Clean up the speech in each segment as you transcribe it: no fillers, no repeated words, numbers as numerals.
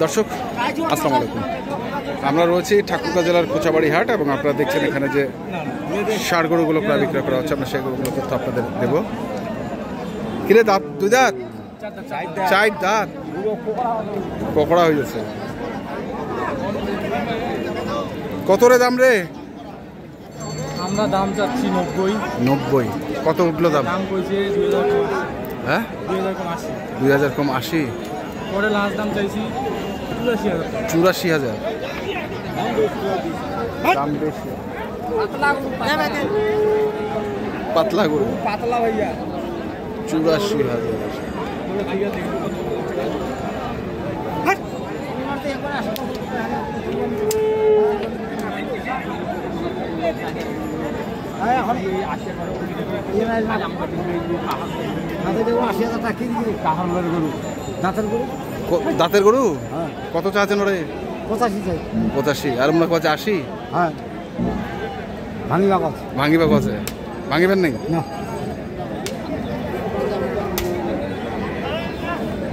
দর্শক আসসালামু আলাইকুম, আমরা রয়েছি ঠাকুরগাঁ জেলার কোচাবাড়ি হাট এবং আপনারা দেখছেন এখানে যে ষাঁড় গরুগুলো প্রায় বিক্রয় করা হচ্ছে। আমরা সেই গরুগুলো তথ্য আপনাদের দেবো। কিরে দাঁত? দুই দাঁত, চার দাঁত, পকড়া হয়ে গেছে। কত রে দাম রে? আমরা দাম চাচ্ছি 90। কত উঠলো দাম? কইছে 2000। হ্যাঁ 2000 কম 80। পরে লাস্ট দাম চাইছি 84,000। দাম বেশি। পাতলা গরু, পাতলা ভাইয়া 84,000। দাঁতের গরু কত চাচ্ছেন ওরে? 85। আর মনে কাছে 80। হ্যাঁ ভাঙিবা কাছে ভাঙিবেন নাই?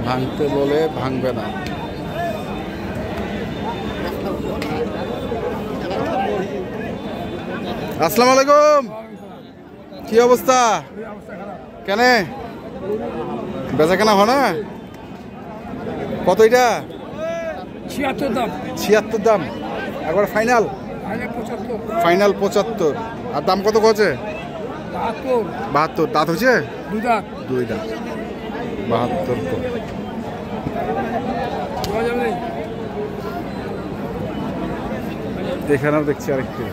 ভাঙতে বলে ভাঙবে না। আসসালামু আলাইকুম, কি অবস্থা? কেন বেচা কেনা হয় না? কত এটা? 76 দাম। 76 দাম একবার ফাইনাল? ফাইনাল 75। আর দাম কত কছে? 72। দাঁত হয়েছে? দুই দাঁত 72। এখানেও দেখছি আরেকটি।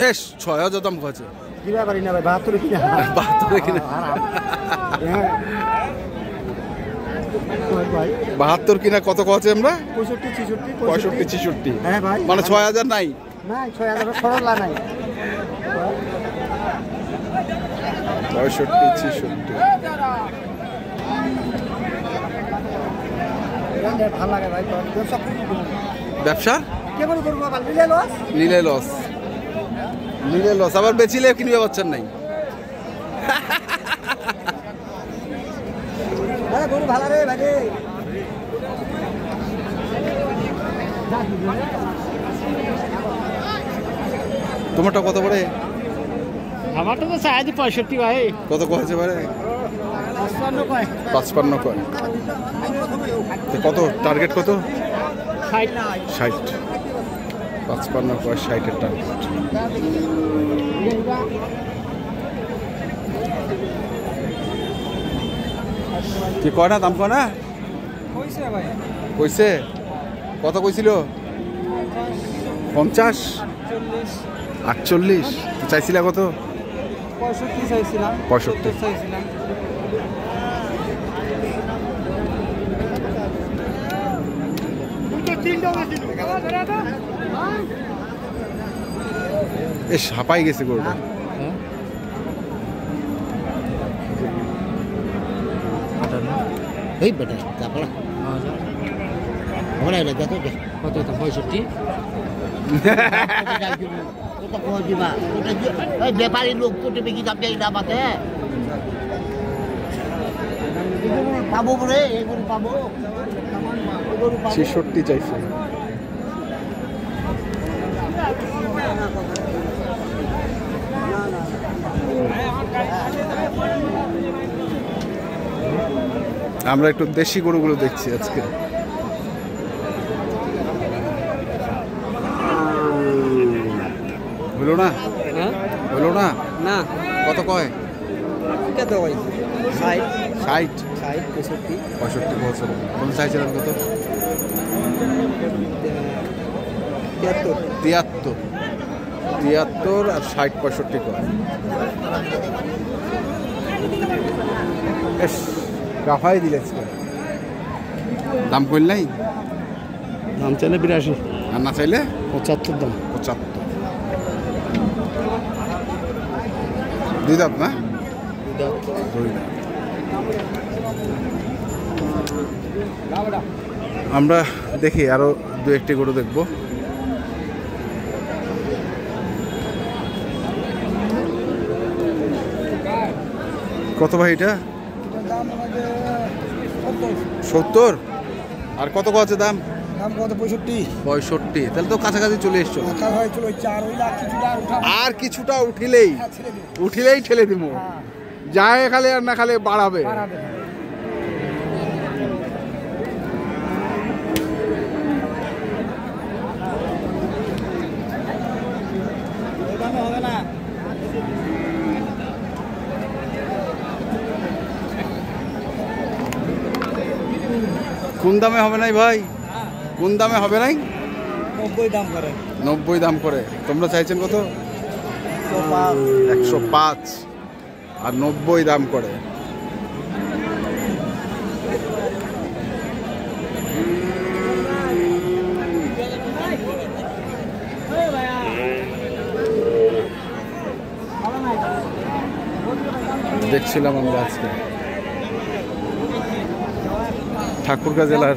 এস 6000 দাম কছে? 72 কিনা কত কছে আমরা? 65 66। হ্যাঁ ভাই, মানে 6000 নাই? না 6000 সরলা নাই। 65 66। ভালো লাগে ভাই, ব্যবসা কেমন করবো? নিলে লস আবার বেচিলে কিনবে পাচ্ছেন নাই। গরু ভালো রে ভাই। তোমারটা কত পড়ে? আমারটা তো চাই 65 ভাই। কত কয়েছে পারে? 55 কয়। কত টার্গেট? কত? 60। 55 কয়, 60-এর টার্গেট। কি কয় না দাম? কয় না কইছে? কত কইছিল? 50 48। চাইছিল কত? 65 চাইছিলাম। 65 চাইছিলাম। এস হাঁপাই গেছে গরুটা। এই বেটা তারপর আমরা এটা দেখো কত? 65। ব্যাপারী লোক তো বেশি দাম দেয় না বাতে পাবো বলে এগুলো পাবো। 66 চাইছে। আমরা একটু দেশি গরুগুলো দেখছি আজকে। হলো না? হলো না? না কত কয়? কত ভাই? 60 65 65 বছর। কোন চাইছিলেন কত? 73 আর 60 65 কয়। বেশ গাফাই দিলে। দাম কইল নাই? দাম চাইলে 82 আর না চাইলে 75 দাম। 75। দুই দাঁত না? দুই দাঁত। আমরা দেখি আরো দু একটি গরু দেখবো। কত ভাই এটা? 70। আর কত আছে দাম? দাম কত? 65। 65, তাহলে তো কাছাকাছি চলে এসছো। আর কিছুটা উঠিলেই ঠেলে দিব। যায় খালে আর না খালে বাড়াবে। কোন দামে হবে নাই ভাই? কোন দামে হবে নাই? 90 দাম করে। 90 দাম করে। তোমরা চাইছেন কত? 105 আর 90 দাম করে। দেখছিলাম আমরা আজকে ঠাকুরগাঁ জেলার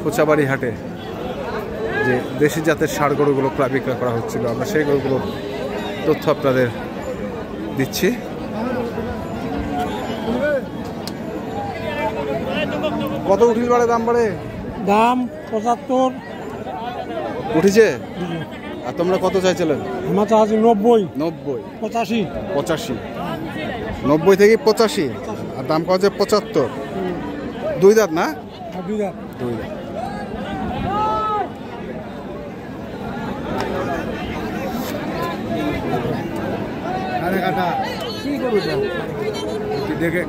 কোচাবাড়ি হাটে যে দেশি জাতের ষাঁড় গরুগুলো প্রায় বিক্রয় করা হচ্ছিল। আমরা সেই গরুগুলোর তথ্য আপনাদের দিচ্ছি। কত উঠিল বাড়ে দাম বাড়ে? দাম 75 উঠেছে। আর তোমরা কত চাইছিলেন? আমার চার্জ 90 90 85 85। 90 থেকে 85 আর দাম পাওয়া যায় 75। দুই দাঁত না? দুই দাম। দুই দাঁত। আরে কাটা কি করব দেখে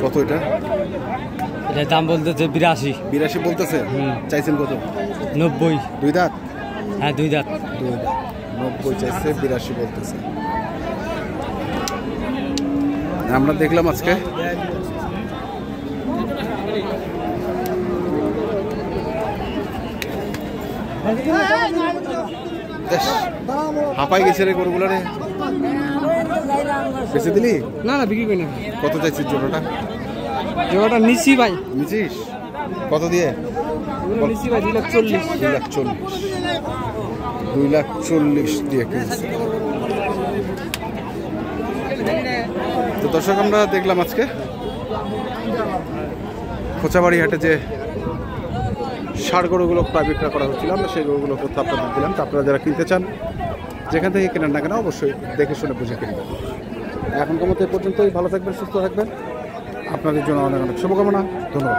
কত এটা? এটার দাম বলতেছে 82। 82 বলতেছে। চাইছেন কত? 90। দুই দাঁত? হ্যাঁ দুই দাঁত। দুই দাঁত। 90 চাইছে, 82 বলতেছে। আমরা দেখলাম আজকে হাঁপাই গেছে রে গরুগুলো রে। বেঁচে দিলি? না না বিক্রি করি না। কত চাইছিস জোড়াটা? জোড়াটা নিচ্ছি ভাই। নিচিস কত দিয়ে? নিচ্ছি ভাই 240। 240। 240 দিয়ে কিনছি। তো দর্শক আমরা দেখলাম আজকে কোচাবাড়ি হাটে যে ষাঁড় গরুগুলো প্রায় বিক্রয় করা হচ্ছিল, আমরা সেই গরুগুলো তথ্য আপনাদের দিলাম। তো আপনারা যারা কিনতে চান যেখান থেকে কেনেন না কেন অবশ্যই দেখে শুনে বুঝে কিনবেন। এখনকার মতো এই পর্যন্তই। ভালো থাকবেন, সুস্থ থাকবেন। আপনাদের জন্য অনেক অনেক শুভকামনা। ধন্যবাদ।